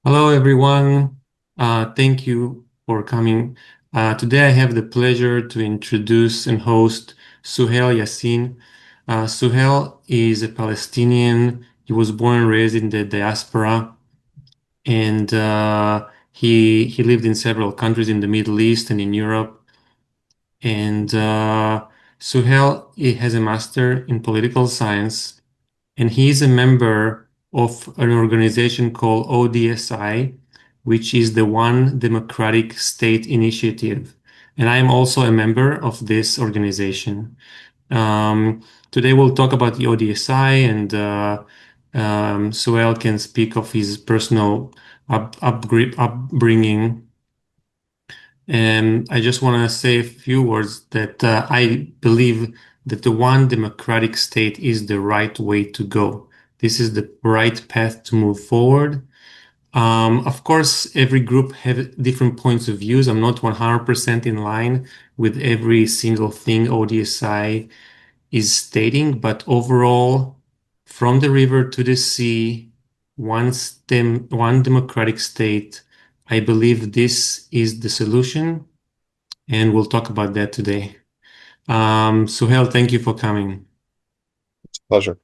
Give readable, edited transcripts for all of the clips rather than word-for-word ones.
Hello, everyone. Thank you for coming. Today, I have the pleasure to introduce and host Suhail Yassin. Suhail is a Palestinian. He was born and raised in the diaspora, and he lived in several countries in the Middle East and in Europe. And Suhail he has a master in political science, and he is a member of an organization called ODSI, which is the One Democratic State Initiative. And I am also a member of this organization. Today we'll talk about the ODSI, and Suel can speak of his personal upbringing. And I just want to say a few words that I believe that the one democratic state is the right way to go. This is the right path to move forward. Of course, every group have different points of views. I'm not 100% in line with every single thing ODSI is stating, but overall, from the river to the sea, one democratic state, I believe this is the solution, and we'll talk about that today. Suhail, thank you for coming. Pleasure.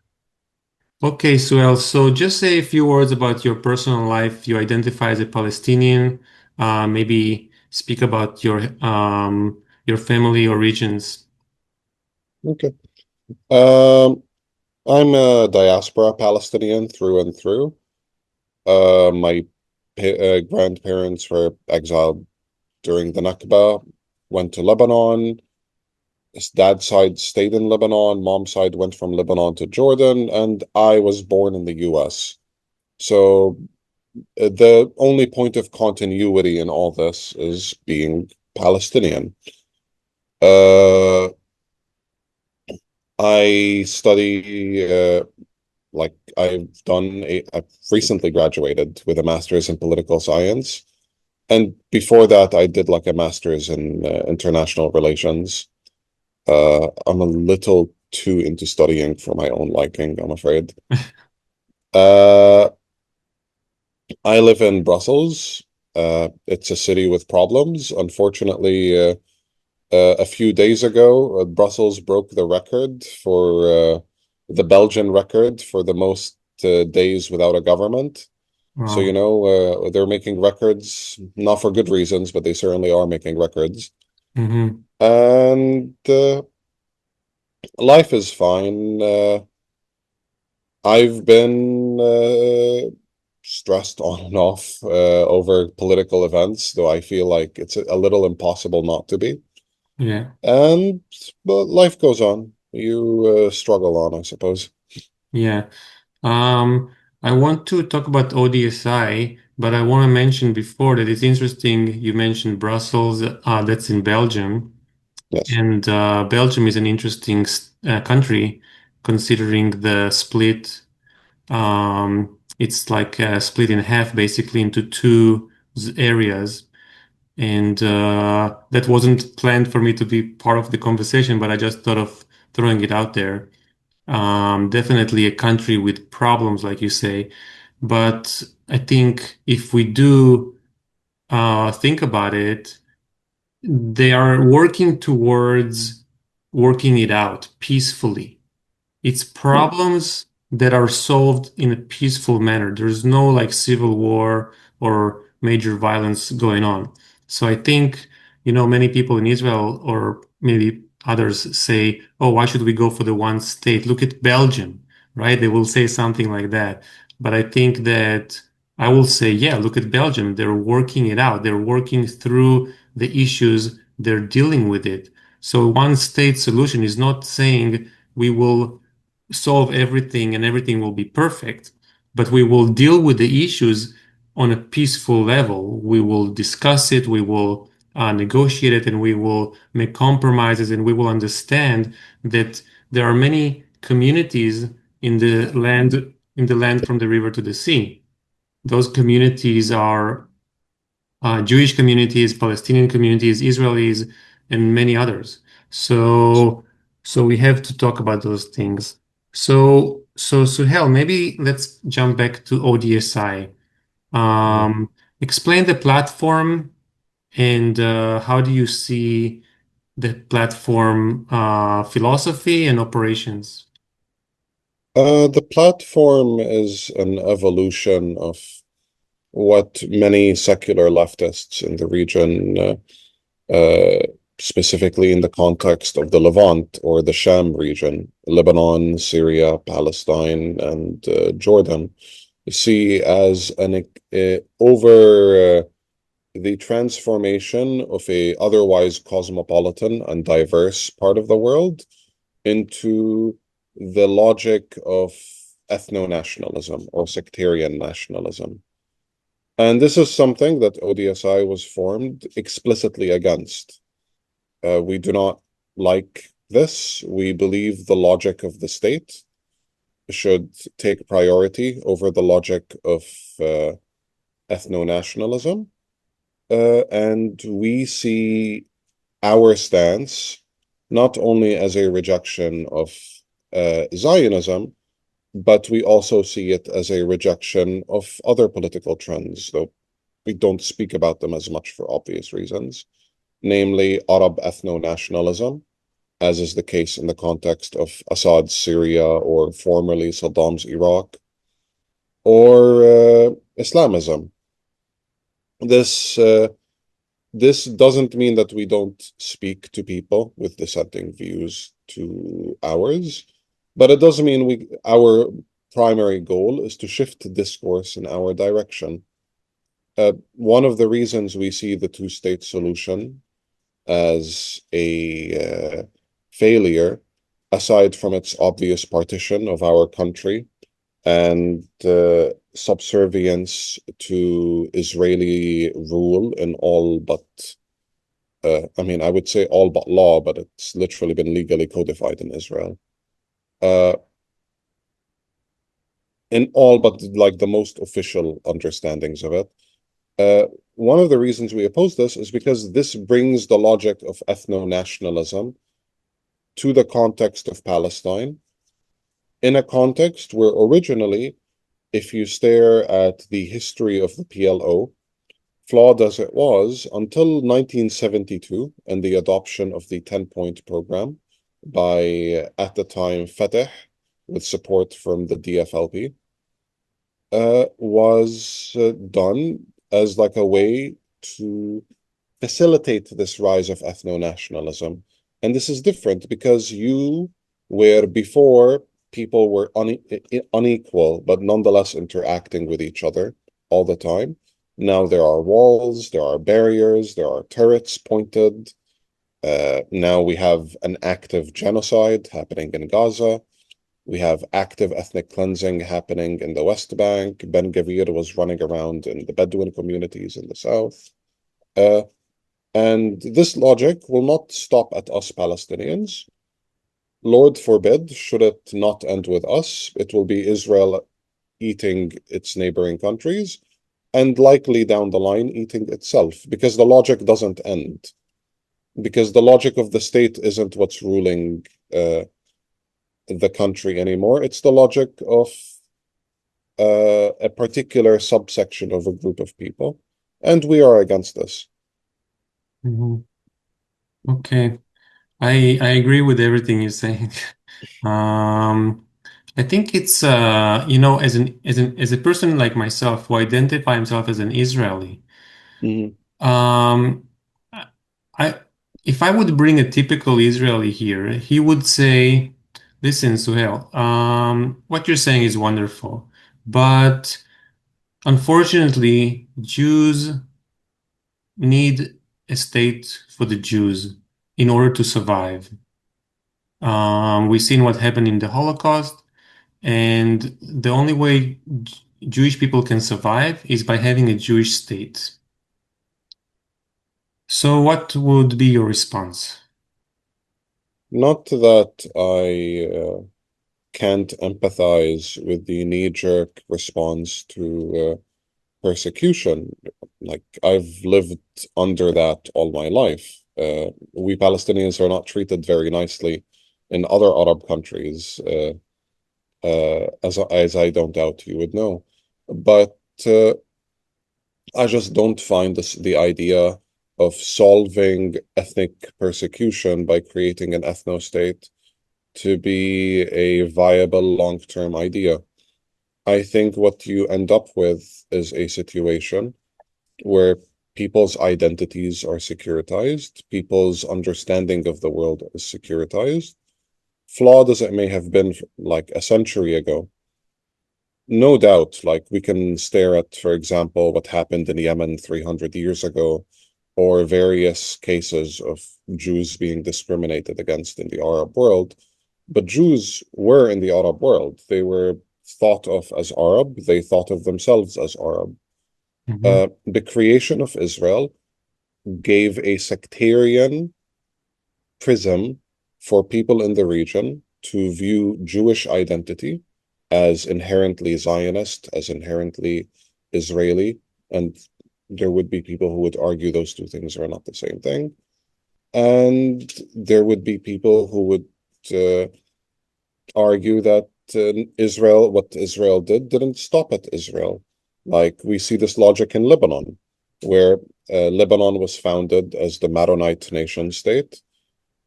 Okay, Suhail, so just say a few words about your personal life. You identify as a Palestinian. Maybe speak about your family origins. Okay. Um, I'm a diaspora Palestinian through and through. My grandparents were exiled during the Nakba, went to Lebanon. His dad's side stayed in Lebanon. Mom's side went from Lebanon to Jordan, and I was born in the US. So the only point of continuity in all this is being Palestinian. Uh, I study I've recently graduated with a master's in political science. And before that, I did like a master's in international relations. I'm a little too into studying for my own liking, I'm afraid. Uh, I live in Brussels. It's a city with problems. Unfortunately, a few days ago, Brussels broke the record for the Belgian record for the most days without a government. So, Wow. they're making records, not for good reasons, but they certainly are making records. Hmm. And life is fine. I've been stressed on and off over political events, though I feel like it's a little impossible not to be. Yeah. And but life goes on. You struggle on, I suppose. Yeah. Um, I want to talk about ODSI, but I want to mention before that it's interesting you mentioned Brussels, that's in Belgium. Yes. And Belgium is an interesting country considering the split. It's like split in half basically into two areas. And that wasn't planned for me to be part of the conversation, but I just thought of throwing it out there. Definitely a country with problems, like you say. But I think if we do think about it, they are working towards working it out peacefully. It's Hmm. problems that are solved in a peaceful manner. There's no like civil war or major violence going on. So I think, many people in Israel or maybe others say, oh, why should we go for the one state? Look at Belgium, right? They will say something like that. But I think that I will say, yeah, look at Belgium. They're working it out. They're working through the issues. They're dealing with it. So one state solution is not saying we will solve everything and everything will be perfect, but we will deal with the issues on a peaceful level. We will discuss it, we will negotiate it, and we will make compromises, and we will understand that there are many communities in the land from the river to the sea. Those communities are Jewish communities, Palestinian communities, Israelis, and many others. So, so we have to talk about those things. So Suhail, maybe let's jump back to ODSI. Mhm. Um, Explain the platform and how do you see the platform philosophy and operations? The platform is an evolution of what many secular leftists in the region, specifically in the context of the Levant or the Sham region, Lebanon, Syria, Palestine, and Jordan, see as an over the transformation of a otherwise cosmopolitan and diverse part of the world into the logic of ethno-nationalism or sectarian nationalism. And this is something that ODSI was formed explicitly against. We do not like this. We believe the logic of the state should take priority over the logic of uh, ethno-nationalism. And we see our stance not only as a rejection of Zionism, but we also see it as a rejection of other political trends, though we don't speak about them as much for obvious reasons, namely Arab ethno-nationalism, as is the case in the context of Assad's Syria or formerly Saddam's Iraq, or Islamism. This this doesn't mean that we don't speak to people with dissenting views to ours, but it does mean our primary goal is to shift discourse in our direction. One of the reasons we see the two-state solution as a failure, aside from its obvious partition of our country and subservience to Israeli rule in all but, I mean, I would say all but law, but it's literally been legally codified in Israel. Uh, in all but like the most official understandings of it. Uh, One of the reasons we oppose this is because this brings the logic of ethno-nationalism to the context of Palestine, in a context where originally, if you stare at the history of the PLO, flawed as it was, until 1972 and the adoption of the 10-point program by, at the time, Fatah, with support from the DFLP, was done as like a way to facilitate this rise of ethno-nationalism. And this is different because where before people were unequal, but nonetheless interacting with each other all the time. Now there are walls, there are barriers, there are turrets pointed. Now we have an active genocide happening in Gaza. We have active ethnic cleansing happening in the West Bank. Ben Gavir was running around in the Bedouin communities in the south. Uh, and this logic will not stop at us Palestinians. Lord forbid, should it not end with us, it will be Israel eating its neighboring countries and likely down the line eating itself because the logic doesn't end. Because the logic of the state isn't what's ruling the country anymore. It's the logic of a particular subsection of a group of people. And we are against this. Mhm. Okay. I agree with everything you're saying. Um, I think it's as a person like myself who identify himself as an Israeli, Mhm. um, I if I would bring a typical Israeli here, he would say, "Listen, Suhail, what you're saying is wonderful, but unfortunately, Jews need a state for the Jews in order to survive." We've seen what happened in the Holocaust, and the only way Jewish people can survive is by having a Jewish state. So, what would be your response? Not that I can't empathize with the knee-jerk response to persecution. Like I've lived under that all my life. We Palestinians are not treated very nicely in other Arab countries, as I don't doubt you would know. But I just don't find the idea of solving ethnic persecution by creating an ethno-state to be a viable long-term idea. I think what you end up with is a situation where people's identities are securitized, people's understanding of the world is securitized, flawed as it may have been like a century ago. No doubt, like we can stare at, for example, what happened in Yemen 300 years ago, or various cases of Jews being discriminated against in the Arab world. But Jews were in the Arab world. They were thought of as Arab. They thought of themselves as Arab. Hmm. The creation of Israel gave a sectarian prism for people in the region to view Jewish identity as inherently Zionist, as inherently Israeli. And there would be people who would argue those two things are not the same thing. And there would be people who would uh, argue that what Israel didn't stop at Israel. Like we see this logic in Lebanon, where Lebanon was founded as the Maronite nation state,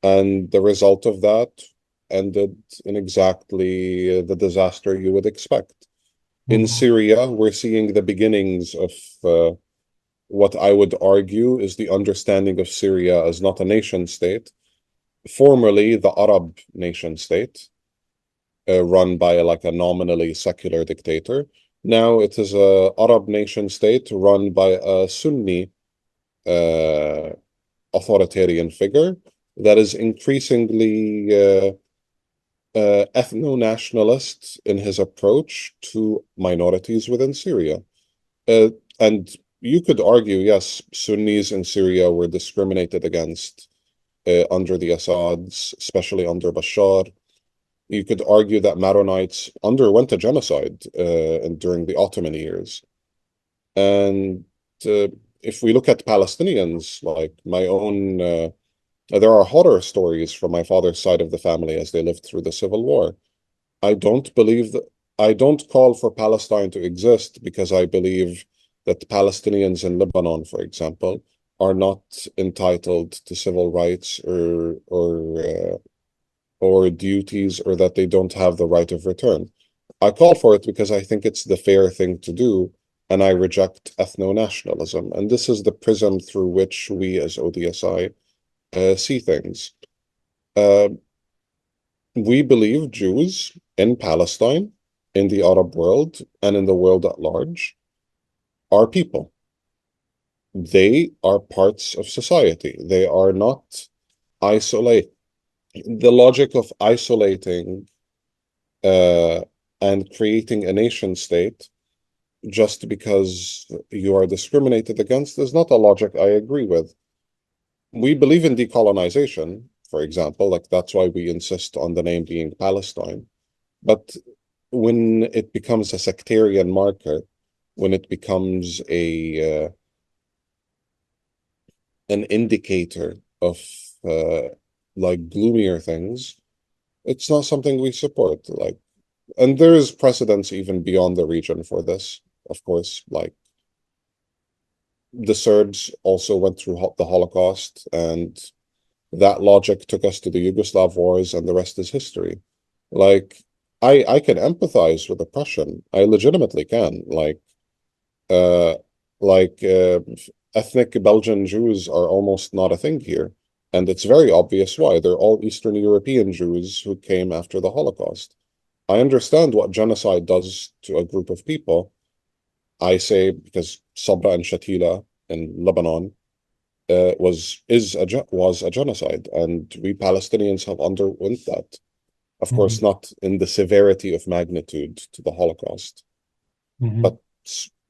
and the result of that ended in exactly the disaster you would expect. In Hmm. Syria, we're seeing the beginnings of what I would argue is the understanding of Syria as not a nation state, formerly the Arab nation state, run by like a nominally secular dictator. Now it is a Arab nation state run by a Sunni uh, authoritarian figure that is increasingly ethno-nationalist in his approach to minorities within Syria. Uh, and you could argue, yes, Sunnis in Syria were discriminated against under the Assads, especially under Bashar. You could argue that Maronites underwent a genocide during the Ottoman years. And uh, if we look at Palestinians, like my own, there are horror stories from my father's side of the family as they lived through the Civil War. I don't believe that, I don't call for Palestine to exist because I believe that Palestinians in Lebanon, for example, are not entitled to civil rights or duties, or that they don't have the right of return. I call for it because I think it's the fair thing to do, and I reject ethno-nationalism. And this is the prism through which we as ODSI see things. Uh, we believe Jews in Palestine, in the Arab world, and in the world at large are people. They are parts of society. They are not isolate. The logic of isolating uh, and creating a nation state just because you are discriminated against is not a logic I agree with. We believe in decolonization, for example, like that's why we insist on the name being Palestine. But when it becomes a sectarian marker, when it becomes a an indicator of uh, like gloomier things, it's not something we support. Like, and there is precedence even beyond the region for this. Of course, like the Serbs also went through the Holocaust, and that logic took us to the Yugoslav wars, and the rest is history. Like, I can empathize with oppression. I legitimately can. Uh, like ethnic Belgian Jews are almost not a thing here, and it's very obvious why. They're all Eastern European Jews who came after the Holocaust. I understand what genocide does to a group of people. I say because Sabra and Shatila in Lebanon was a genocide, and we Palestinians have underwent that. Of course, Hmm. not in the severity of magnitude to the Holocaust, Hmm. but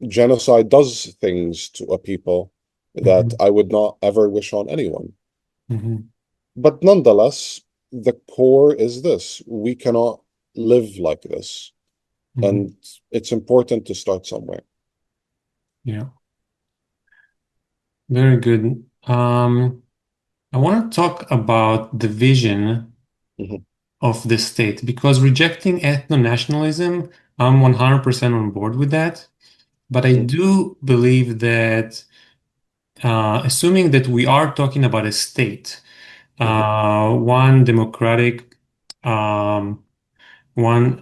genocide does things to a people that Hmm. I would not ever wish on anyone. Hmm. But nonetheless, the core is this: we cannot live like this, Hmm. and it's important to start somewhere. Yeah, very good. I want to talk about the vision Mhm. of the state because rejecting ethno-nationalism, I'm 100% on board with that. But I Mhm, do believe that, assuming that we are talking about a state, mhm, one um,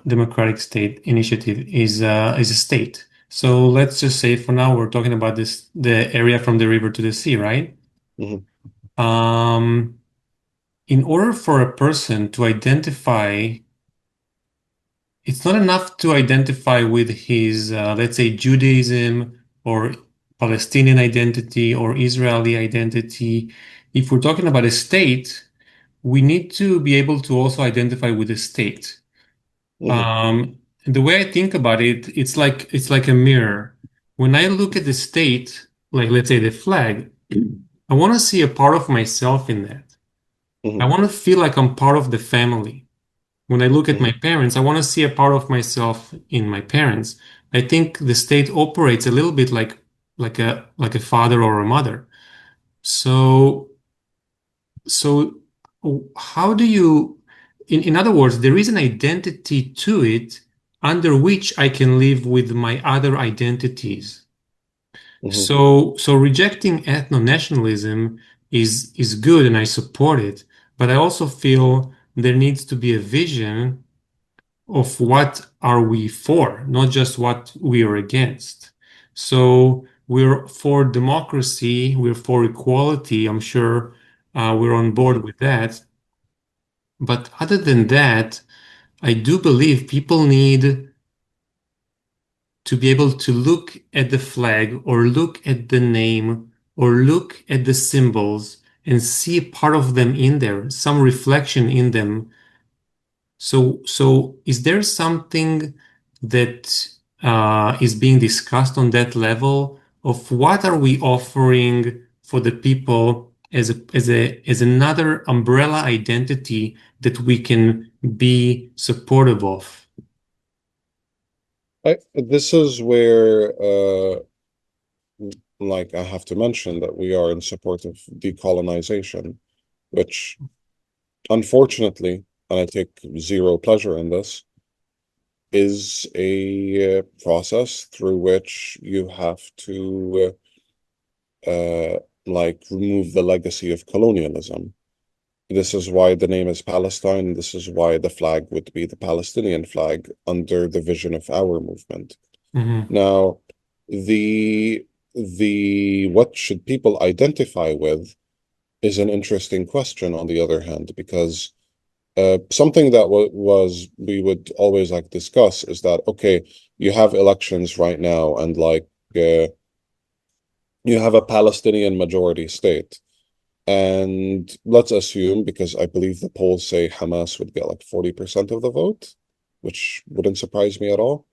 democratic state initiative is a state. So let's just say for now we're talking about the area from the river to the sea, right? mhm, Um, in order for a person to identify, it's not enough to identify with his, let's say, Judaism or Palestinian identity or Israeli identity. If we're talking about a state, we need to be able to also identify with the state. mhm, The way I think about it, it's like a mirror. When I look at the state, like let's say the flag, I want to see a part of myself in that. I mhm, want to feel like I'm part of the family. When I look at my mhm. parents, I want to see a part of myself in my parents. I think the state operates a little bit like a father or a mother. So so how do you, in other words, there is an identity to it under which I can live with my other identities. Mhm. So rejecting ethno-nationalism is good and I support it, but I also feel there needs to be a vision of what are we for, not just what we are against. So we're for democracy, we're for equality. I'm sure we're on board Mhm. with that. But other than that, I do believe people need to be able to look at the flag or look at the name or look at the symbols and see part of them in there, some reflection in them. So is there something that is being discussed on that level of what are we offering for the people as another umbrella identity that we can be supportive of? This is where, like, I have to mention that we are in support of decolonization, which unfortunately, and I take zero pleasure in this, is a process through which you have to, like, remove the legacy of colonialism. This is why the name is Palestine. This is why the flag would be the Palestinian flag under the vision of our movement. Hmm. Now, the what should people identify with is an interesting question on the other hand, because something that was we would always like discuss is that okay, you have elections right now and like uh, you have a Palestinian majority state. And let's assume, because I believe the polls say Hamas would get like 40% of the vote, which wouldn't surprise me at all.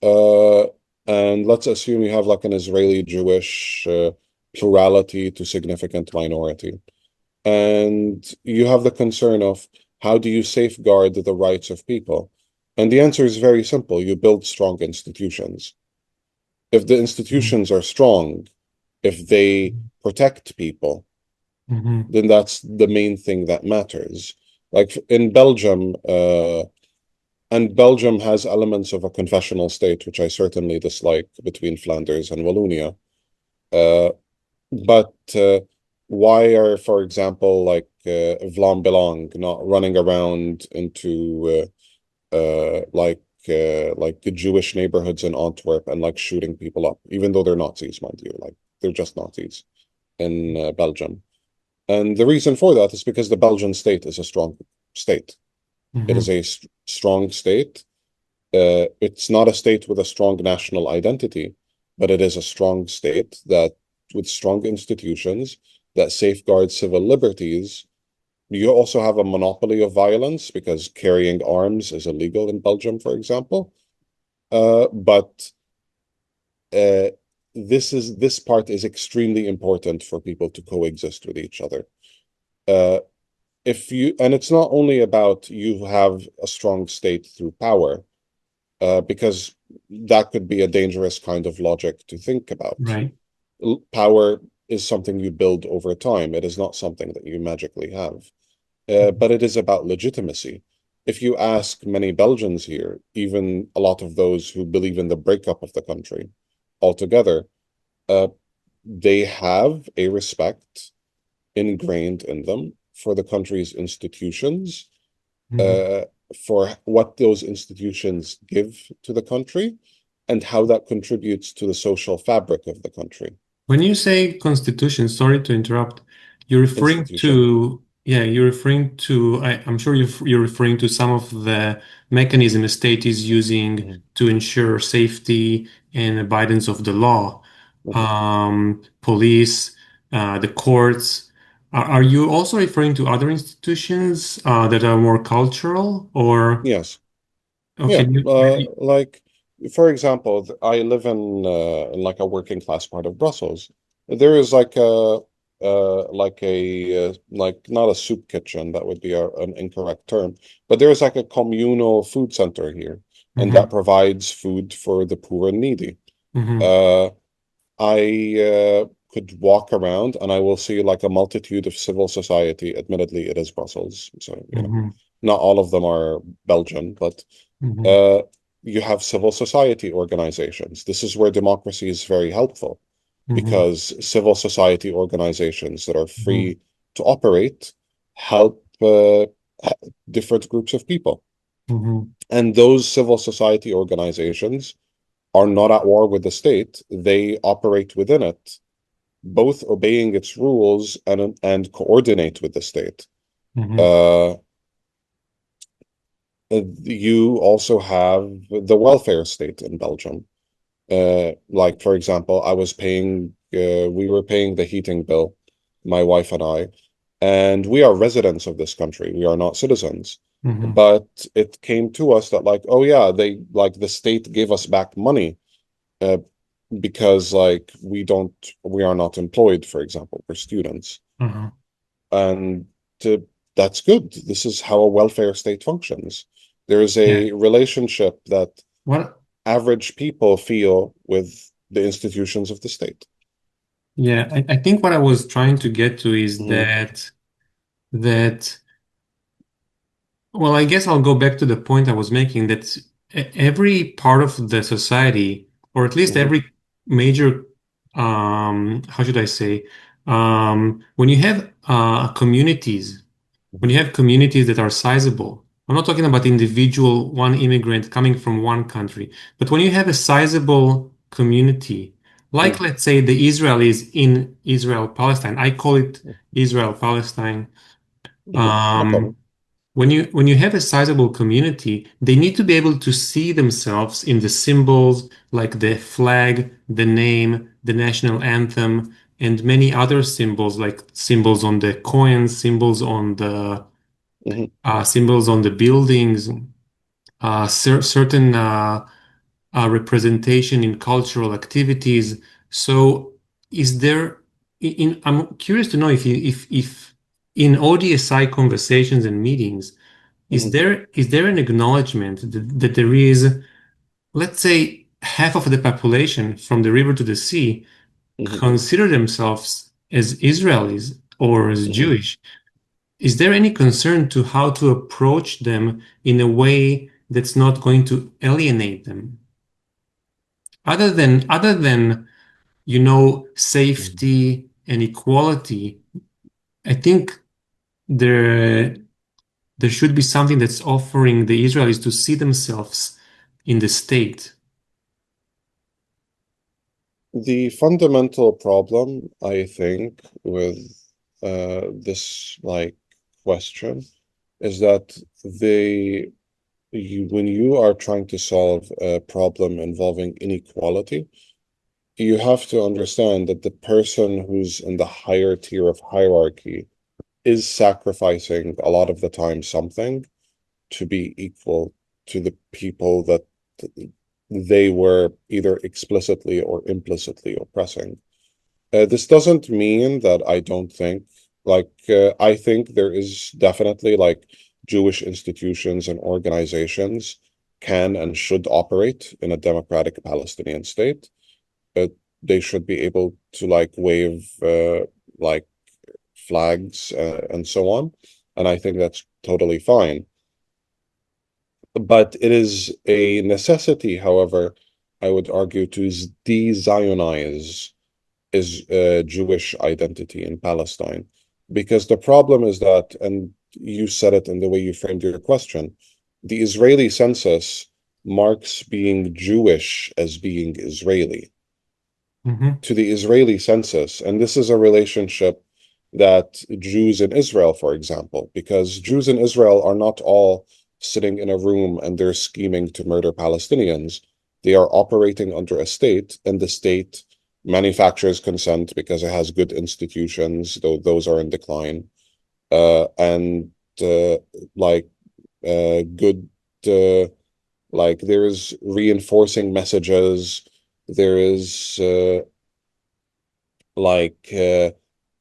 Uh, and let's assume you have like an Israeli Jewish plurality to significant minority. And you have the concern of how do you safeguard the rights of people? And the answer is very simple. You build strong institutions. If the institutions are strong, if they protect people, Hmm. then that's the main thing that matters. Like in Belgium, and Belgium has elements of a confessional state, which I certainly dislike between Flanders and Wallonia. Uh, but why are, for example, like Vlaam Belang not running around into like the Jewish neighborhoods in Antwerp and like shooting people up, even though they're Nazis, mind you, like they're just Nazis in Belgium. And the reason for that is because the Belgian state is a strong state. It is Hmm. a strong state. It's not a state with a strong national identity, but it is a strong state that, with strong institutions that safeguard civil liberties. You also have a monopoly of violence because carrying arms is illegal in Belgium, for example. But uh, this part is extremely important for people to coexist with each other. Uh, if you and it's not only about you have a strong state through power, because that could be a dangerous kind of logic to think about. Right. Power is something you build over time. It is not something that you magically have. But it is about legitimacy. If you ask many Belgians here, even a lot of those who believe in the breakup of the country, altogether. Uh, they have a respect ingrained in them for the country's institutions, Mhm. uh, for what those institutions give to the country, and how that contributes to the social fabric of the country. When you say constitution, sorry to interrupt, you're referring Institution. to, yeah, you're referring to, I'm sure you're referring to some of the mechanism the state is using Mhm, to ensure safety and abidance of the law. mhm. Police, the courts. Are you also referring to other institutions that are more cultural or, Yes. okay, Yeah. Like, for example, I live in like a working class part of Brussels. There is like not a soup kitchen, that would be an incorrect term, but there is like a communal food center here, and that hmm provides food for the poor and needy. hmm Uh, I could walk around and I will see like a multitude of civil society. Admittedly, it is Brussels, so hmm not all of them are Belgian, but hmm uh, you have civil society organizations. This is where democracy is very helpful hmm because civil society organizations that are hmm free to operate help different groups of people. hmm And those civil society organizations are not at war with the state. They operate within it, both obeying its rules and coordinate with the state. hmm Uh, you also have the welfare state in Belgium. Like for example, we were paying the heating bill, my wife and we are residents of this country. We are not citizens. hmm But it came to us that like, oh yeah, they like the state gave us back money uh, because like we are not employed, for example, we're students. uh And uh, that's good. This is how a welfare state functions. There's Yeah. a relationship that What? average people feel with the institutions of the state. Yeah, I think what I was trying to get to is Hmm. that well, I guess I'll go back to the point I was making that every part of the society, or at least Hmm. every major, how should I say, when you have communities, when you have communities that are sizable, I'm not talking about individual one immigrant coming from one country, but when you have a sizable community, like let's say the Israelis in Israel, Palestine, I call it Israel, Palestine. No Um, problem. when you have a sizable community, they need to be able to see themselves in the symbols like the flag, the name, the national anthem, and many other symbols like symbols on the coins, Hmm. symbols on the buildings, certain representation in cultural activities. So, is there? I'm curious to know if in ODSI conversations and meetings Hmm. is there an acknowledgement that there is, let's say, half of the population from the river to the sea Hmm. consider themselves as Israelis or as Hmm. Jewish? Is there any concern to how to approach them in a way that's not going to alienate them? Other than, safety and equality, I think there there should be something that's offering the Israelis to see themselves in the state. The fundamental problem, I think, with this like question is that when you are trying to solve a problem involving inequality, you have to understand that the person who's in the higher tier of hierarchy is sacrificing a lot of the time something to be equal to the people that they were either explicitly or implicitly oppressing. This doesn't mean that I don't think, I think there is definitely like Jewish institutions and organizations can and should operate in a democratic Palestinian state. But they should be able to like wave like flags and so on. And I think that's totally fine. But it is a necessity, however, I would argue, to de-Zionize is Jewish identity in Palestine. Because the problem is that, and you said it in the way you framed your question, the Israeli census marks being Jewish as being Israeli Hmm. to the Israeli census. And this is a relationship that Jews in Israel, for example, because Jews in Israel are not all sitting in a room and they're scheming to murder Palestinians. They are operating under a state, and the state manufactures consent because it has good institutions, though those are in decline, and uh, like good, uh, like there's reinforcing messages. There is like uh,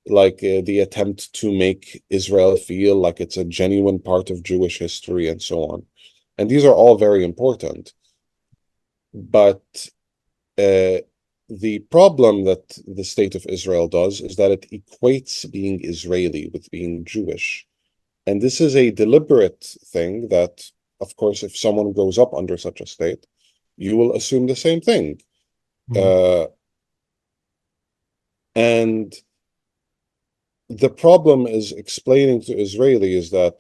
the attempt to make Israel feel like it's a genuine part of Jewish history and so on. And these are all very important. But uh, the problem that the state of Israel does is that it equates being Israeli with being Jewish. And this is a deliberate thing that, of course, if someone grows up under such a state, you will assume the same thing. Uh, and the problem is explaining to Israelis that,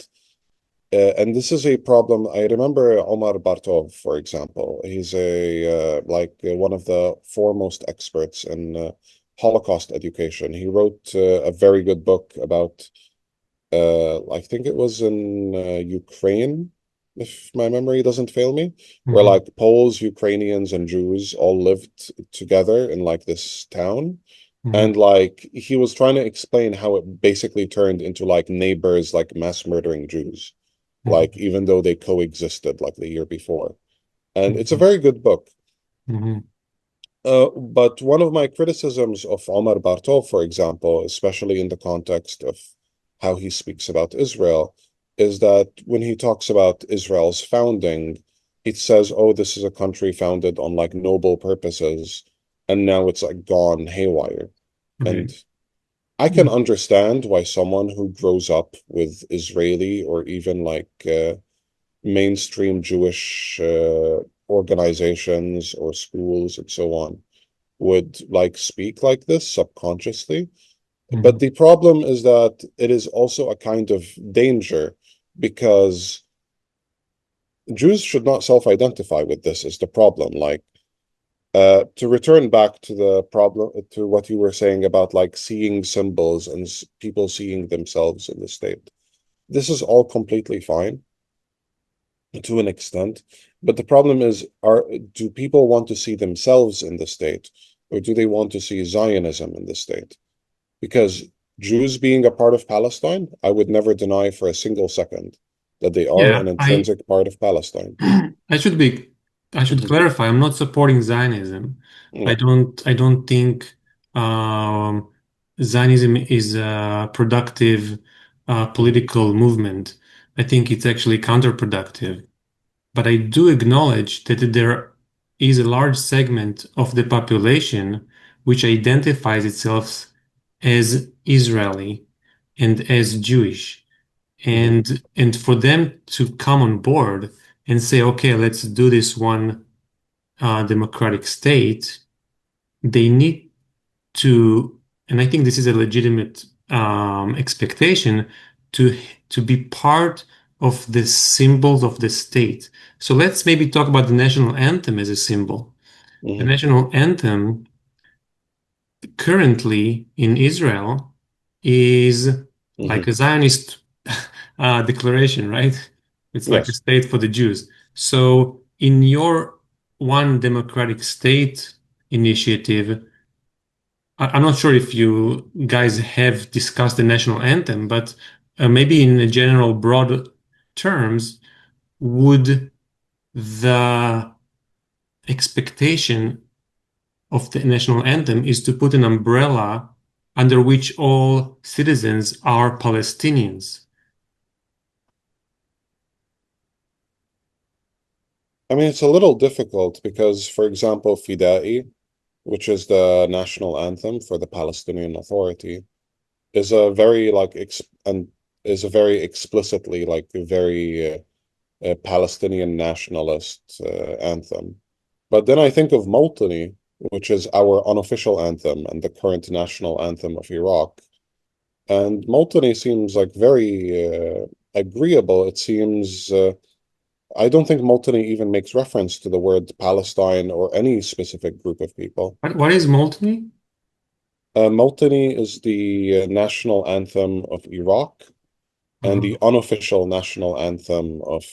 and this is a problem. I remember Omar Bartov, for example. He's one of the foremost experts in Holocaust education. He wrote a very good book about, I think it was in Ukraine, if my memory doesn't fail me, where Hmm. like Poles, Ukrainians, and Jews all lived together in like this town. Hmm. And like he was trying to explain how it basically turned into like neighbors like mass murdering Jews, like Hmm. even though they coexisted like the year before. And it's a Hmm. very good book. Hmm. But one of my criticisms of Omar Bartov, for example, especially in the context of how he speaks about Israel, is that when he talks about Israel's founding, it says, oh, this is a country founded on like noble purposes, and now it's like gone haywire. Okay. And I can understand why someone who grows up with Israeli or even like mainstream Jewish organizations or schools and so on would like speak like this subconsciously. But Mhm. the problem is that it is also a kind of danger because Jews should not self-identify with this is the problem. Like to return back to the problem to what you were saying about like seeing symbols and people seeing themselves in the state. This is all completely fine to an extent, but the problem is, are do people want to see themselves in the state, or do they want to see Zionism in the state? Because Jews being a part of Palestine, I would never deny for a single second that they are Yeah, an I intrinsic part of Palestine. I should be I should Mhm. clarify. I'm not supporting Zionism. No. I don't think um, Zionism is a productive Mhm. political movement. I think it's actually counterproductive. But I do acknowledge that there is a large segment of the population which identifies itself as Israeli and as Jewish. Mhm. And for them to come on board and say, okay, let's do this one democratic state, they need to, and I think this is a legitimate expectation to to be part of the symbols of the state. So let's maybe talk about the national anthem as a symbol. The Mhm. national anthem currently in Israel is like Mhm. a Zionist declaration, right? It's like a Yes. state for the Jews. So in your one democratic state initiative, I'm not sure if you guys have discussed the national anthem, but maybe in a general broad terms, would the expectation of the national anthem is to put an umbrella under which all citizens are Palestinians? I mean, it's a little difficult because, for example, Fida'i, which is the national anthem for the Palestinian Authority, is a very like ex and is a very explicitly like a very Palestinian nationalist anthem. But then I think of Molteni, which is our unofficial anthem and the current national anthem of Iraq. And Molteni seems like very agreeable. It seems, I don't think Molteni even makes reference to the word Palestine or any specific group of people. What is Molteni? Molteni is the national anthem of Iraq and Uh-huh. the unofficial national anthem of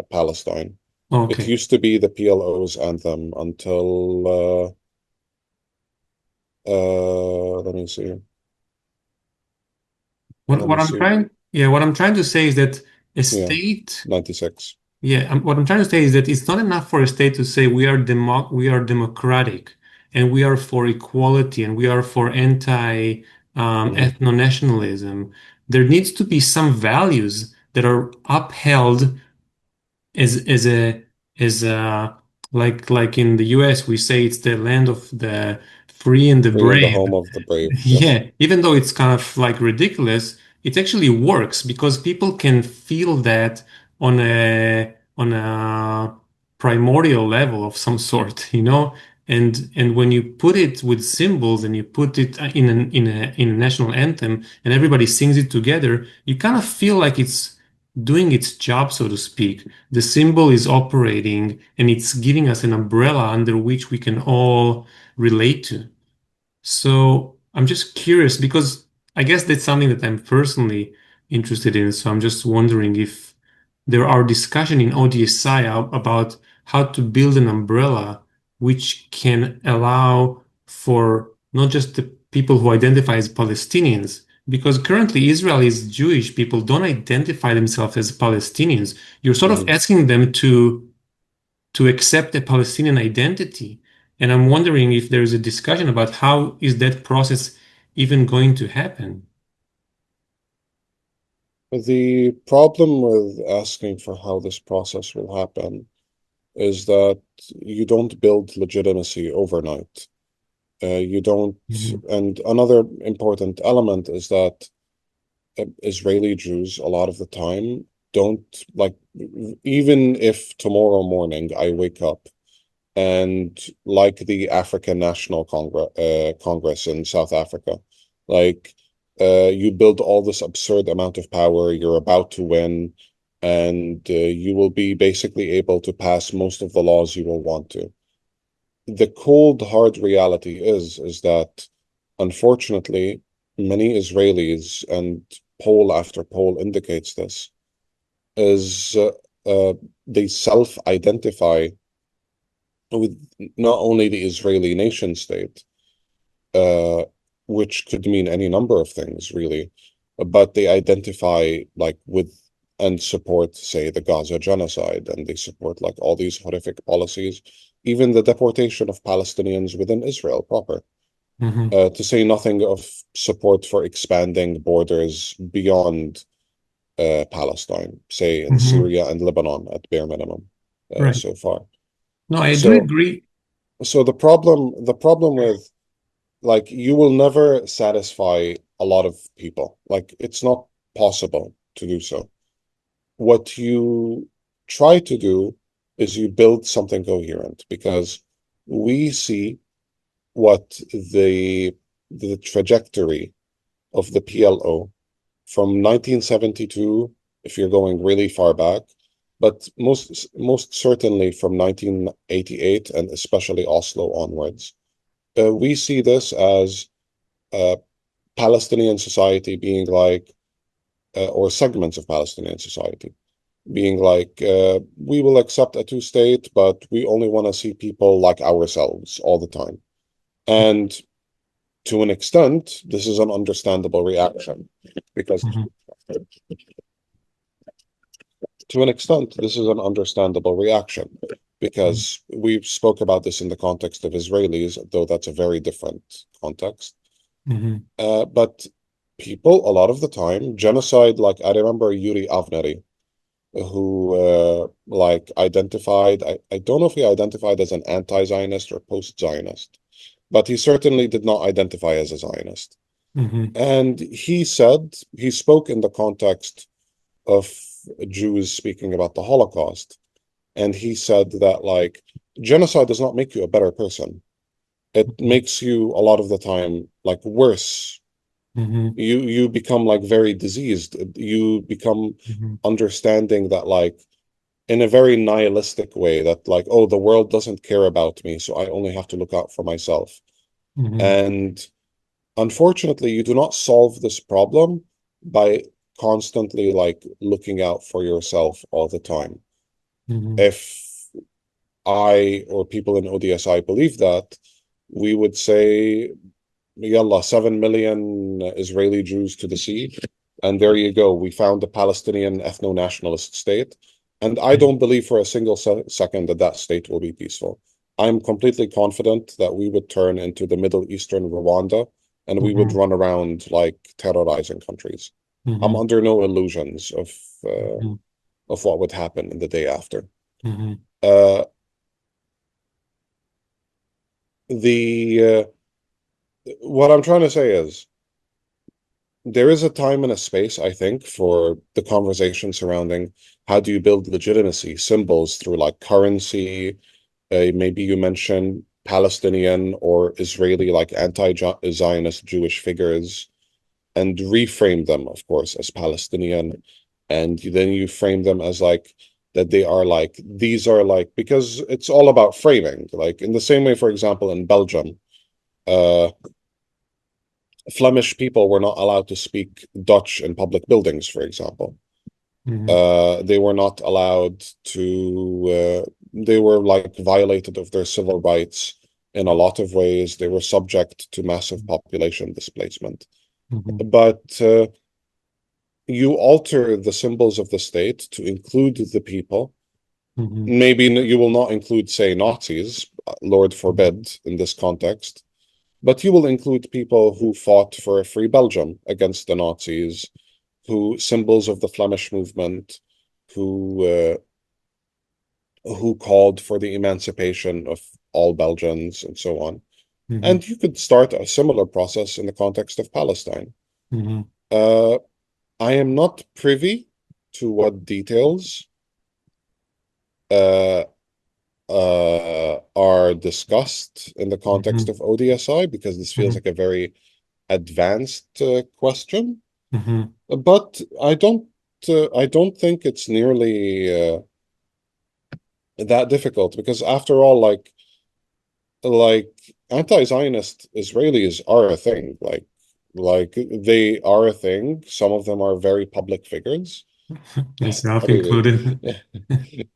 Palestine. It Okay. used to be the PLO's anthem until, let me see. What Let me what I'm see. trying, yeah, what I'm trying to say is that a Yeah, state, 96. yeah, what I'm trying to say is that it's not enough for a state to say we are democratic and we are for equality and we are for anti Hmm. ethno-nationalism. There needs to be some values that are upheld as a as a like in the US we say it's the land of the free and the Free in the brave. home of the brave. Yes. Yeah, even though it's kind of like ridiculous, it actually works because people can feel that on a primordial level of some sort, you know? And when you put it with symbols and you put it in a national anthem and everybody sings it together, you kind of feel like it's doing its job, so to speak. The symbol is operating and it's giving us an umbrella under which we can all relate to. So I'm just curious because I guess that's something that I'm personally interested in. So I'm just wondering if there are discussion in ODSI about how to build an umbrella which can allow for not just the people who identify as Palestinians, because currently Israelis, Jewish people don't identify themselves as Palestinians. You're sort of Hmm. asking them to accept a Palestinian identity. And I'm wondering if there's a discussion about how is that process even going to happen. The problem with asking for how this process will happen is that you don't build legitimacy overnight. You don't, Mhm. and another important element is that Israeli Jews, a lot of the time, don't like, even if tomorrow morning I wake up and like the African National Congress in South Africa, like you build all this absurd amount of power, you're about to win, and you will be basically able to pass most of the laws you will want to. The cold, hard reality is that unfortunately, many Israelis, and poll after poll indicates this, is they self-identify with not only the Israeli nation state, uh, which could mean any number of things, really, but they identify like with and support, say, the Gaza genocide, and they support like all these horrific policies, even the deportation of Palestinians within Israel proper, Mhm. to say nothing of support for expanding borders beyond Palestine, say in Mhm. Syria and Lebanon at bare minimum, Right. so far. No, I do So, agree. so the problem with like you will never satisfy a lot of people. Like it's not possible to do so. What you try to do is you build something coherent because we see what the trajectory of the PLO from 1972, if you're going really far back, but most certainly from 1988 and especially Oslo onwards. We see this as uh, Palestinian society being like, or segments of Palestinian society being like, we will accept a two-state, but we only want to see people like ourselves all the time. And to an extent, this is an understandable reaction because Mhm. to an extent, this is an understandable reaction because we spoke about this in the context of Israelis, though that's a very different context. Mhm. But people, a lot of the time, genocide, like I remember Yuri Avnery, who like identified, I don't know if he identified as an anti-Zionist or post-Zionist, but he certainly did not identify as a Zionist. Mhm. And he said, he spoke in the context of Jews speaking about the Holocaust. And he said that, like, genocide does not make you a better person. It Mhm. makes you a lot of the time like worse. Mhm. You become like very diseased. You become Mhm. understanding that like in a very nihilistic way that like, oh, the world doesn't care about me, so I only have to look out for myself. Mhm. And unfortunately, you do not solve this problem by constantly like looking out for yourself all the time. Mhm. If I or people in ODSI believe that, we would say, yalla, 7 million Israeli Jews to the sea. And there you go. We found a Palestinian ethno-nationalist state. And I Mhm. don't believe for a single second that that state will be peaceful. I'm completely confident that we would turn into the Middle Eastern Rwanda and we would Mhm. run around like terrorizing countries. I'm Mhm. under no illusions uh, Mhm. of what would happen in the day after. Mhm. Uh, the what I'm trying to say is there is a time and a space, I think, for the conversation surrounding how do you build legitimacy, symbols through like currency. Maybe you mention Palestinian or Israeli, like anti-Zionist Jewish figures, and reframe them, of course, as Palestinian. And then you frame them as like that they are like, these are like, because it's all about framing. Like in the same way, for example, in Belgium, uh, Flemish people were not allowed to speak Dutch in public buildings, for example. Mhm. They were not allowed to, they were like violated of their civil rights in a lot of ways. They were subject to massive population displacement. Mhm. But you alter the symbols of the state to include the people. Mhm. Maybe you will not include, say, Nazis, Lord Mhm. forbid, in this context. But you will include people who fought for a free Belgium against the Nazis, who symbols of the Flemish movement, who who called for the emancipation of all Belgians and so on. Mhm. And you could start a similar process in the context of Palestine. Mhm. Uh, I am not privy to what details uh, are discussed in the context Mhm. of ODSI because this feels Mhm. like a very advanced question. Mhm. But I don't think it's nearly that difficult because after all, like anti-Zionist Israelis are a thing. Like they are a thing. Some of them are very public figures, Myself really, included.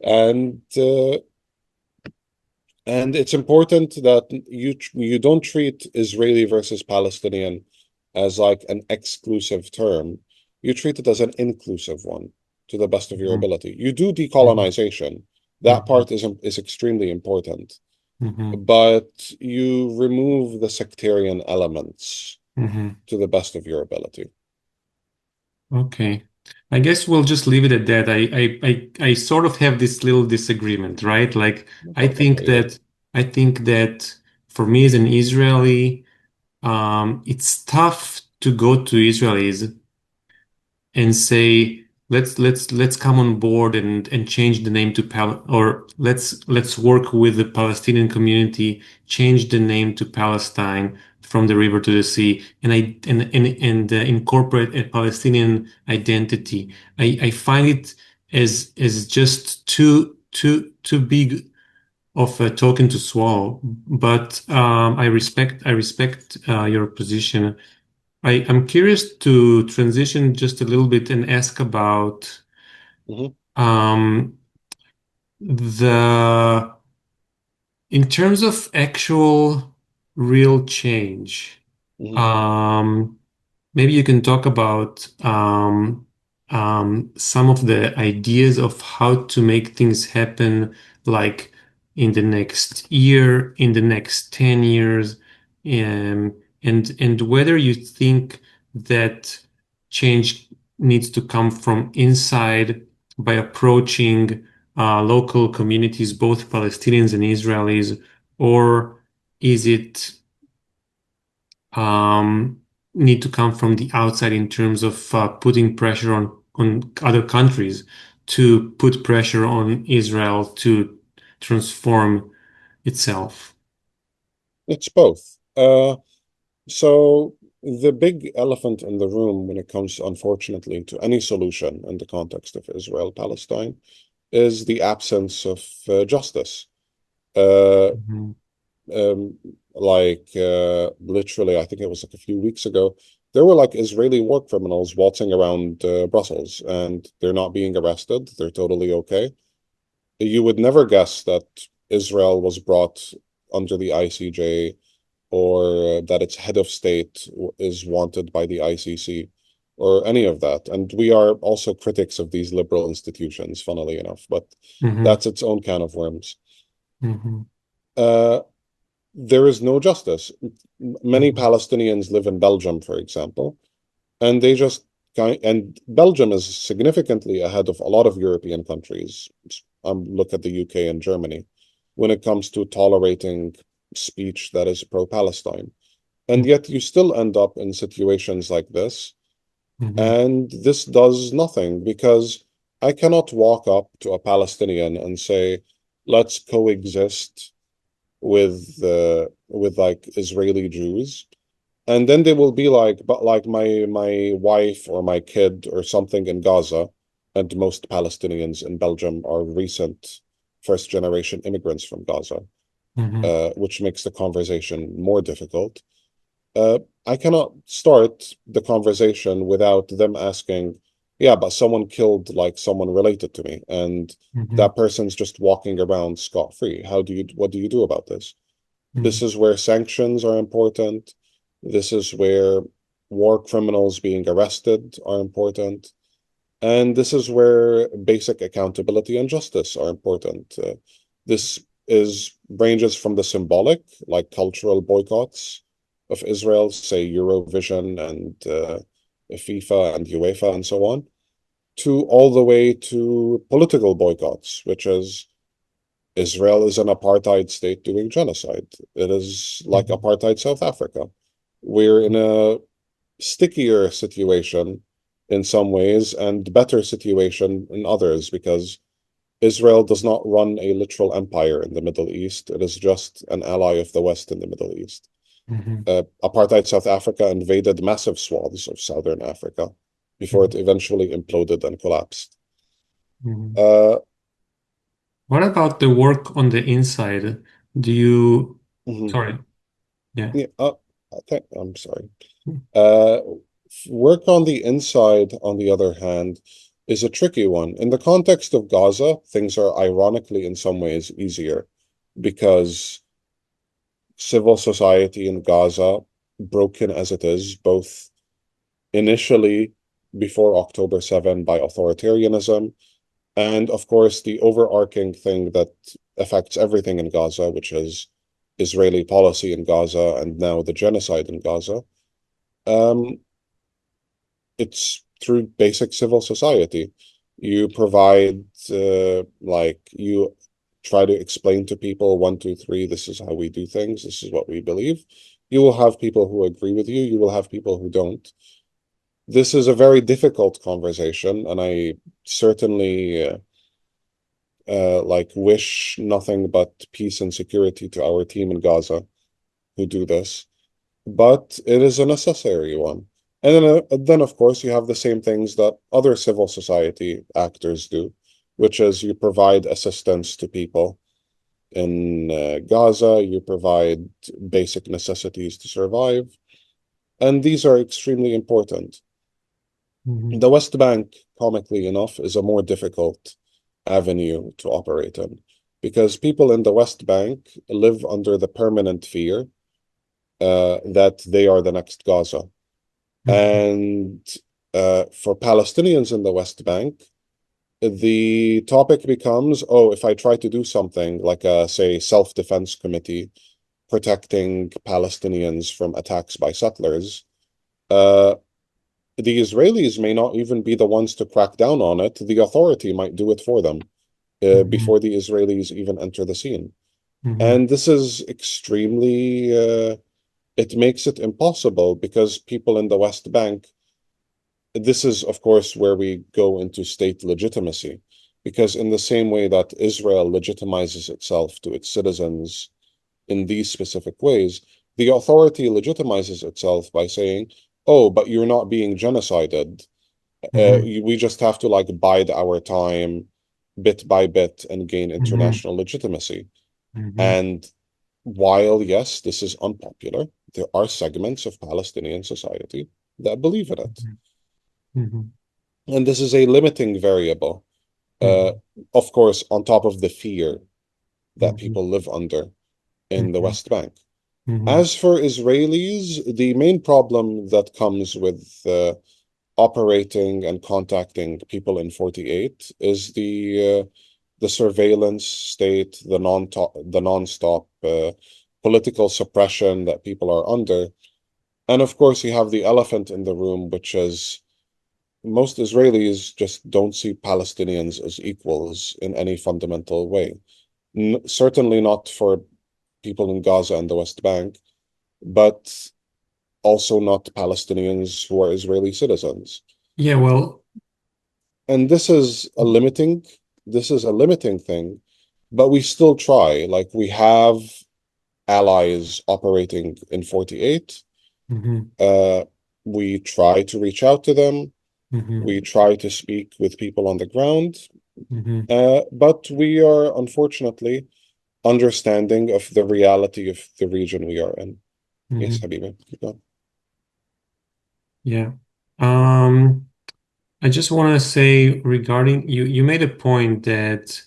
and uh, and it's important that you don't treat Israeli versus Palestinian as like an exclusive term. You treat it as an inclusive one to the best of your Mhm. ability. You do Mhm. decolonization. That Mhm. part is extremely important, Mhm. but you remove the sectarian elements Mhm. to the best of your ability. Okay. I guess we'll just leave it at that. I sort of have this little disagreement, right? Like I think Yeah. that I think that for me as an Israeli, it's tough to go to Israelis and say let's come on board and change the name to Pal or let's work with the Palestinian community, change the name to Palestine from the river to the sea, and incorporate a Palestinian identity. I find it as just too big of a token to swallow. But I respect your position. I'm curious to transition just a little bit and ask about Hmm. um, the in terms of actual real change. Hmm. Um, Maybe you can talk about some of the ideas of how to make things happen, like in the next year, in the next 10 years, and whether you think that change needs to come from inside by approaching local communities, both Palestinians and Israelis, or is it um, need to come from the outside in terms of putting pressure on other countries to put pressure on Israel to transform. itself? It's both. So the big elephant in the room when it comes, unfortunately, to any solution in the context of Israel-Palestine is the absence of justice. Uh, Mhm. Literally, I think it was like a few weeks ago, there were like Israeli war criminals waltzing around Brussels, and they're not being arrested. They're totally okay. You would never guess that Israel was brought under the ICJ, or that its head of state is wanted by the ICC, or any of that. And we are also critics of these liberal institutions, funnily enough, but Mhm. that's its own can of worms. Mhm. Uh, there is no justice. Many Mhm. Palestinians live in Belgium, for example, and they just and Belgium is significantly ahead of a lot of European countries. Look at the UK and Germany when it comes to tolerating speech that is pro-Palestine. And yet you still end up in situations like this, Mhm. and this does nothing because I cannot walk up to a Palestinian and say, let's coexist with like Israeli Jews. And then they will be like, but like my wife or my kid or something in Gaza, and most Palestinians in Belgium are recent first generation immigrants from Gaza, Mhm. which makes the conversation more difficult. Uh, I cannot start the conversation without them asking, yeah, but someone killed like someone related to me, and Mhm. that person's just walking around scot-free. What do you do about this? This Mhm. is where sanctions are important. This is where war criminals being arrested are important. And this is where basic accountability and justice are important. This is ranges from the symbolic, like cultural boycotts of Israel, say Eurovision and FIFA and UEFA and so on, to all the way to political boycotts, which is Israel is an apartheid state doing genocide. It is like Mhm. apartheid South Africa. We're in a stickier situation in some ways and better situation in others because Israel does not run a literal empire in the Middle East. It is just an ally of the West in the Middle East. Mhm. Apartheid South Africa invaded massive swaths of Southern Africa before it Mhm. eventually imploded and collapsed. Mhm. Uh, What about the work on the inside? Do you, mhm. sorry, yeah. Yeah, I'm sorry. Uh, Work on the inside, on the other hand, is a tricky one. In the context of Gaza, things are ironically in some ways easier because civil society in Gaza, broken as it is, both initially before October 7 by authoritarianism, and of course the overarching thing that affects everything in Gaza, which is Israeli policy in Gaza and now the genocide in Gaza. Um, it's through basic civil society. You provide, you try to explain to people, one, two, three, this is how we do things, this is what we believe. You will have people who agree with you, you will have people who don't. This is a very difficult conversation, and I certainly wish nothing but peace and security to our team in Gaza who do this, but it is a necessary one. And then, of course, you have the same things that other civil society actors do, which is you provide assistance to people in Gaza, you provide basic necessities to survive, and these are extremely important. Mhm. The West Bank, comically enough, is a more difficult avenue to operate in because people in the West Bank live under the permanent fear that they are the next Gaza. Mhm. And for Palestinians in the West Bank, the topic becomes, oh, if I try to do something like a, say, self-defense committee protecting Palestinians from attacks by settlers, uh, the Israelis may not even be the ones to crack down on it. The authority might do it for them Mhm. before the Israelis even enter the scene. Mhm. And this is extremely, it makes it impossible because people in the West Bank, this is, of course, where we go into state legitimacy. because in the same way that Israel legitimizes itself to its citizens in these specific ways, the authority legitimizes itself by saying, "Oh, but you're not being genocided. Hmm. We just have to like bide our time bit by bit and gain Hmm. international legitimacy." Hmm. And while, yes, this is unpopular, there are segments of Palestinian society that believe in it. Hmm. And this is a limiting variable, uh, Hmm. of course, on top of the fear that Hmm. people live under in the Hmm. West Bank. Hmm. As for Israelis, the main problem that comes with operating and contacting people in 48 is the surveillance state, the non-stop political suppression that people are under. And of course, you have the elephant in the room, which is most Israelis just don't see Palestinians as equals in any fundamental way. Certainly not for people in Gaza and the West Bank, but also not Palestinians who are Israeli citizens. Yeah, well, And this is a limiting thing, but we still try. Like we have allies operating in 48. hmm. Uh, we try to reach out to them. Hmm. We try to speak with people on the ground. Hmm. But we are unfortunately understanding of the reality of the region we are in. Yes, Hmm. Habiba. Keep going. Yeah. Um, I just want to say regarding you made a point that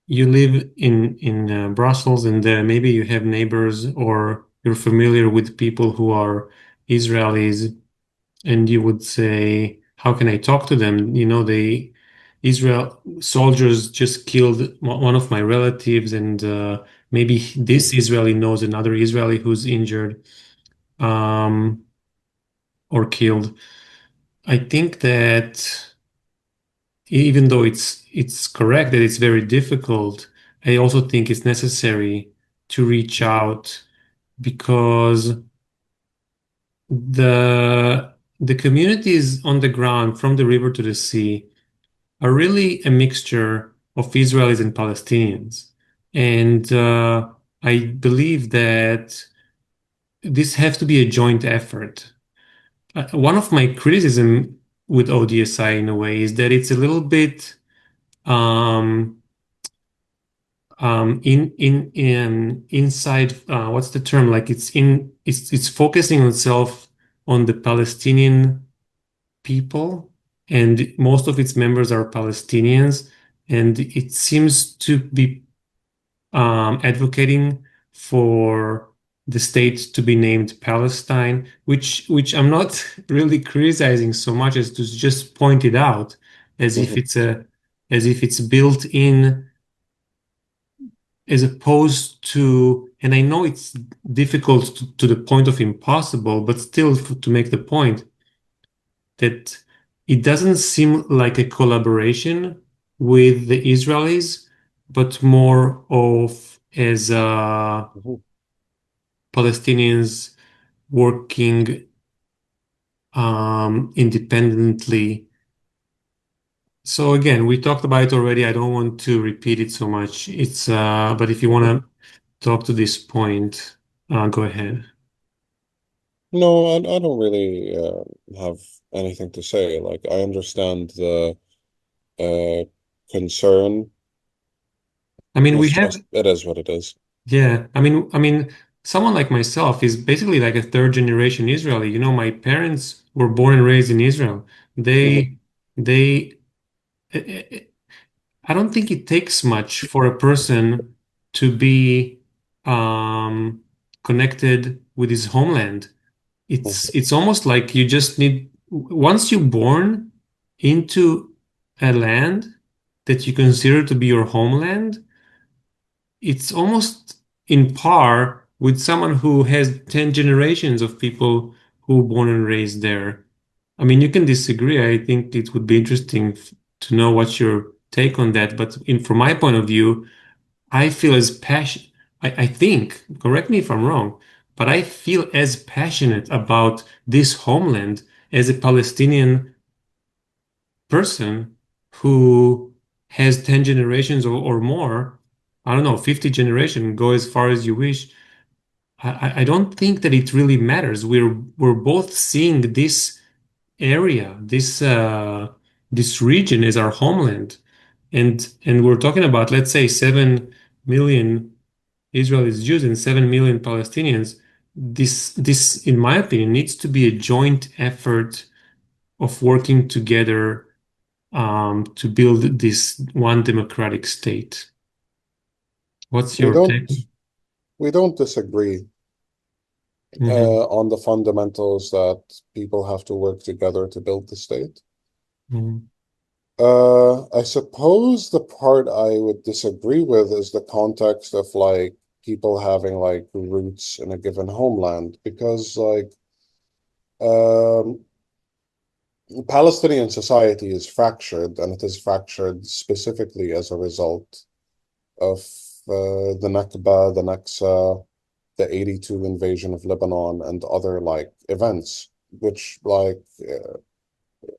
you live in Brussels and maybe you have neighbors or you're familiar with people who are Israelis and you would say, how can I talk to them? You know, they Israel soldiers just killed one of my relatives and maybe this Israeli knows another Israeli who's injured or killed. I think that even though it's correct that it's very difficult, I also think it's necessary to reach out because the communities on the ground from the river to the sea are really a mixture of Israelis and Palestinians. And I believe that this has to be a joint effort. One of my criticism with ODSI in a way is that it's a little bit um, in inside what's the term like it's focusing on itself on the Palestinian people and most of its members are Palestinians and it seems to be advocating for the state to be named Palestine, which I'm not really criticizing so much as to just point it out as if Mhm, it's built in as opposed to, and I know it's difficult to the point of impossible, but still to make the point that it doesn't seem like a collaboration with the Israelis, but more of as mhm. Palestinians working independently. So again, we talked about it already. I don't want to repeat it so much. But if you want to talk to this point, go ahead. No, I don't really have anything to say. Like, I understand the uh, concern. I mean, we It's have, just, it is what it is. yeah. I mean, someone like myself is basically like a third generation Israeli. You know, my parents were born and raised in Israel. Mhm, They, I don't think it takes much for a person to be um, connected with his homeland. mhm, It's almost like you just need once you're born into a land that you consider to be your homeland, it's almost in par with someone who has 10 generations of people who were born and raised there. I mean, you can disagree. I think it would be interesting to know what's your take on that. But from my point of view, I feel as passion. I think, correct me if I'm wrong, but I feel as passionate about this homeland as a Palestinian person who has 10 generations or more, I don't know, 50 generation, go as far as you wish. I don't think that it really matters. We're both seeing this area, this region as our homeland. And we're talking about, let's say, 7 million Israelis Jews and 7 million Palestinians. This, in my opinion, needs to be a joint effort of working together to build this one democratic state. What's We your don't take? we don't disagree Hmm. on the fundamentals that people have to work together to build the state. Hmm. I suppose the part I would disagree with is the context of like people having like roots in a given homeland because like um Palestinian society is fractured, and it is fractured specifically as a result of the Nakba, the Naksa, the 82 invasion of Lebanon, and other like events, which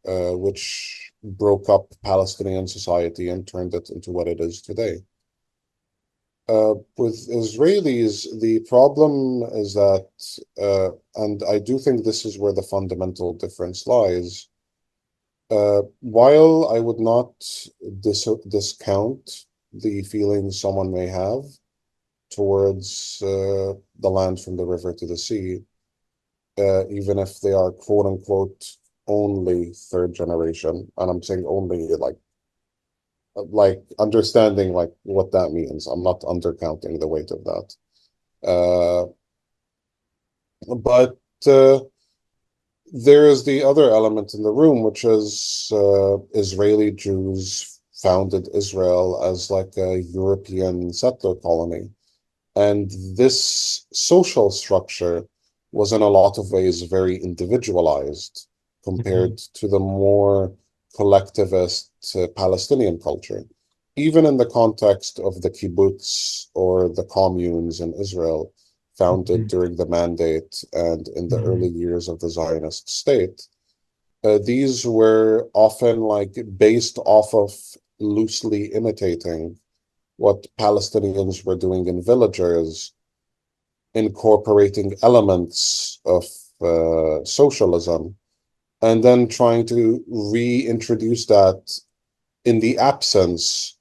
which broke up Palestinian society and turned it into what it is today. With Israelis, the problem is that, and I do think this is where the fundamental difference lies. While I would not discount the feelings someone may have towards the land from the river to the sea, even if they are quote unquote only third generation, and I'm saying only like understanding like what that means. I'm not undercounting the weight of that. Uh, but there is the other element in the room, which is Israeli Jews founded Israel as like a European settler colony. And this social structure was in a lot of ways very individualized compared to the more collectivist Palestinian culture. Even in the context of the kibbutz or the communes in Israel, founded Hmm. during the Mandate and in the early Hmm. years of the Zionist state, these were often like based off of loosely imitating what Palestinians were doing in villages, incorporating elements of socialism, and then trying to reintroduce that in the absence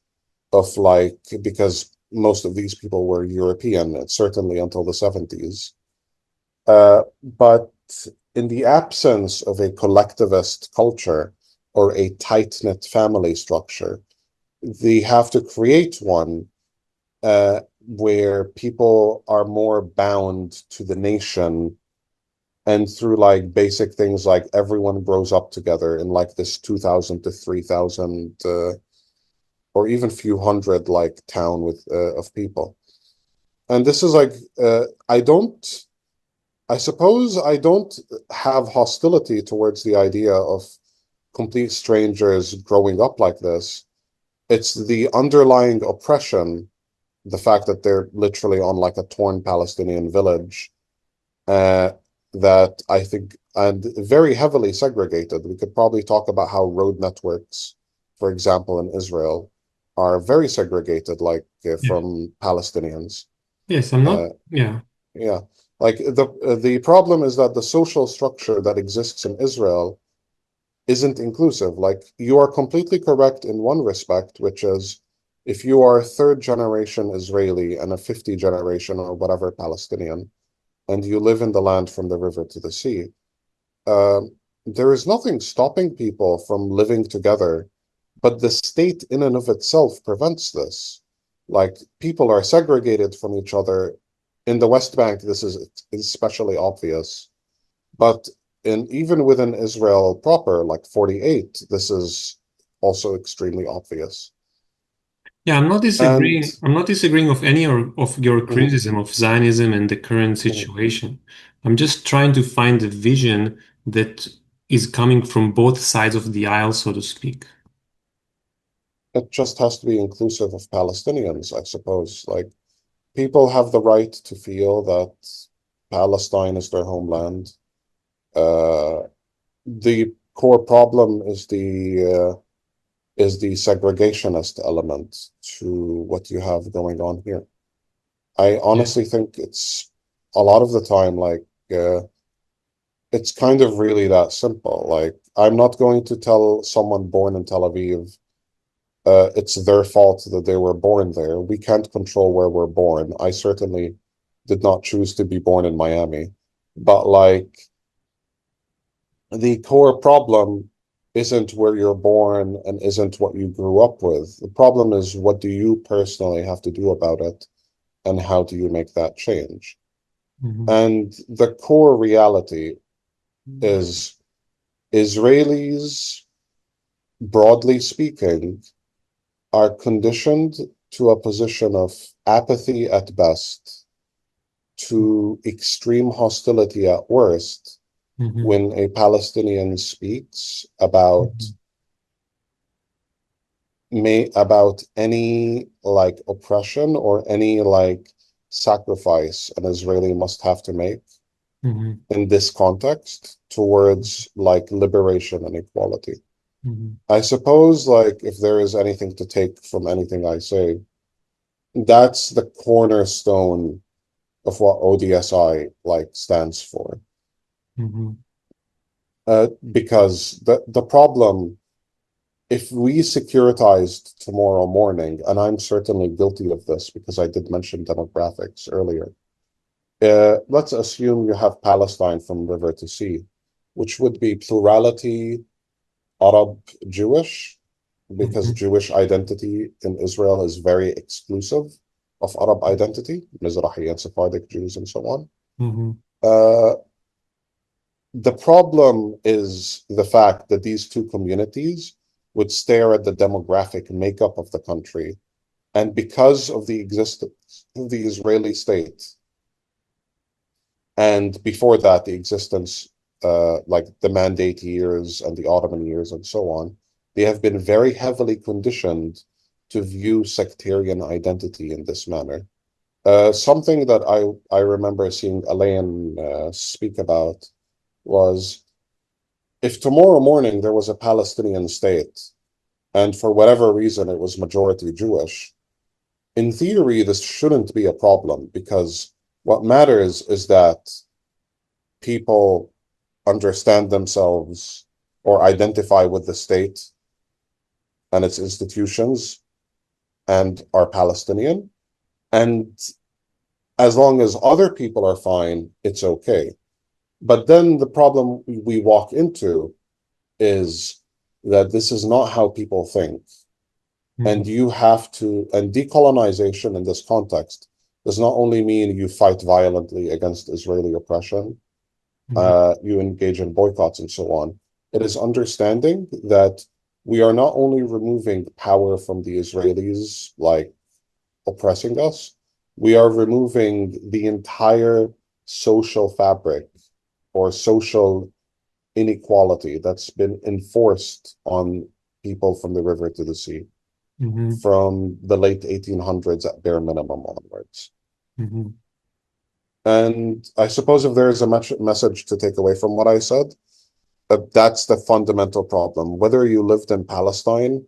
of like, because most of these people were European, certainly until the 70s. But in the absence of a collectivist culture or a tight-knit family structure, they have to create one where people are more bound to the nation and through like basic things like everyone grows up together in like this 2000 to 3000 or even few hundred like town with of people. And this is like I suppose I don't have hostility towards the idea of complete strangers growing up like this. It's the underlying oppression, the fact that they're literally on like a torn Palestinian village, uh, that I think, and very heavily segregated. We could probably talk about how road networks, for example, in Israel, are very segregated, like Yes. from Palestinians. Yes, I'm not. Uh, Yeah. yeah, like the problem is that the social structure that exists in Israel isn't inclusive. Like you are completely correct in one respect, which is if you are a third generation Israeli and a 50 generation or whatever Palestinian, and you live in the land from the river to the sea, there is nothing stopping people from living together, but the state in and of itself prevents this. Like people are segregated from each other. In the West Bank, this is especially obvious, but in even within Israel proper, like 48, this is also extremely obvious. Yeah, I'm not And disagreeing. I'm not disagreeing of any of your mhm, criticism of Zionism and the current mhm. situation. I'm just trying to find a vision that is coming from both sides of the aisle, so to speak. It just has to be inclusive of Palestinians, I suppose. Like people have the right to feel that Palestine is their homeland. Uh, the core problem is the is the segregationist element to what you have going on here. I Yeah. honestly think it's a lot of the time like it's kind of really that simple. Like I'm not going to tell someone born in Tel Aviv it's their fault that they were born there. We can't control where we're born. I certainly did not choose to be born in Miami. But like the core problem isn't where you're born and isn't what you grew up with. The problem is what do you personally have to do about it and how do you make that change? Hmm. And the core reality is Israelis, broadly speaking, are conditioned to a position of apathy at best, to extreme hostility at worst, Hmm. when a Palestinian speaks about Hmm. about any like oppression or any like sacrifice an Israeli must have to make Hmm. in this context towards like liberation and equality. Hmm. I suppose like if there is anything to take from anything I say, that's the cornerstone of what ODSI like stands for. Hmm. Because the problem, if we securitized tomorrow morning, and I'm certainly guilty of this because I did mention demographics earlier, let's assume you have Palestine from river to sea, which would be plurality Arab Jewish, because Hmm. Jewish identity in Israel is very exclusive of Arab identity, Mizrahi and Sephardic Jews and so on. Hmm. Uh, The problem is the fact that these two communities would stare at the demographic makeup of the country. And because of the existence of the Israeli state, and before that, the existence, like the Mandate years and the Ottoman years and so on, they have been very heavily conditioned to view sectarian identity in this manner. Something that I remember seeing Elaine speak about was if tomorrow morning there was a Palestinian state, and for whatever reason it was majority Jewish, in theory, this shouldn't be a problem because what matters is that people understand themselves or identify with the state and its institutions and are Palestinian. And as long as other people are fine, it's okay. But then the problem we walk into is that this is not how people think. Hmm. And you have to, and decolonization in this context does not only mean you fight violently against Israeli oppression, Yeah. you engage in boycotts and so on. It is understanding that we are not only removing power from the Israelis, like oppressing us, we are removing the entire social fabric or social inequality that's been enforced on people from the river to the sea Hmm. from the late 1800s at bare minimum onwards. Hmm. And I suppose if there is a message to take away from what I said, that's the fundamental problem. Whether you lived in Palestine,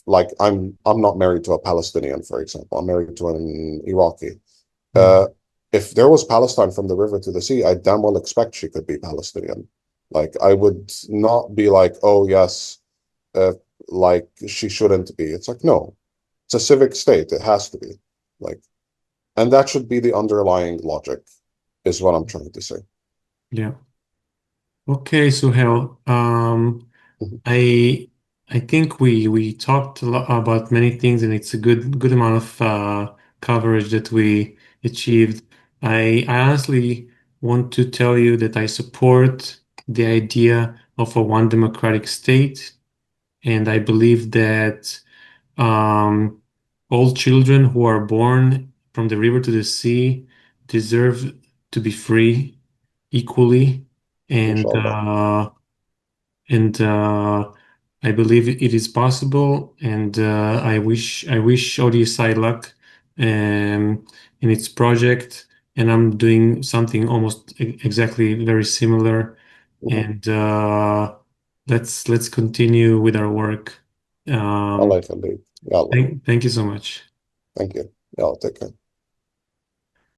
like I'm not married to a Palestinian, for example. I'm married to an Iraqi. Uh, Hmm. if there was Palestine from the river to the sea, I damn well expect she could be Palestinian. Like I would not be like, oh yes, uh, like she shouldn't be. It's like, no, it's a civic state. It has to be. Like, and that should be the underlying logic, is what I'm trying to say. Yeah. Okay, so Hel, Mhm. I I think we talked a lot about many things, and it's a good amount of coverage that we achieved. I honestly want to tell you that I support the idea of a one democratic state, and I believe that um, all children who are born from the river to the sea deserve to be free equally, and Inshallah. uh, and I believe it is possible, and I wish ODSI luck in its project, and I'm doing something almost exactly very similar, Mhm. and let's continue with our work. الله Um, يخليك. يلا. thank you so much. ثانك يو. يلا take care.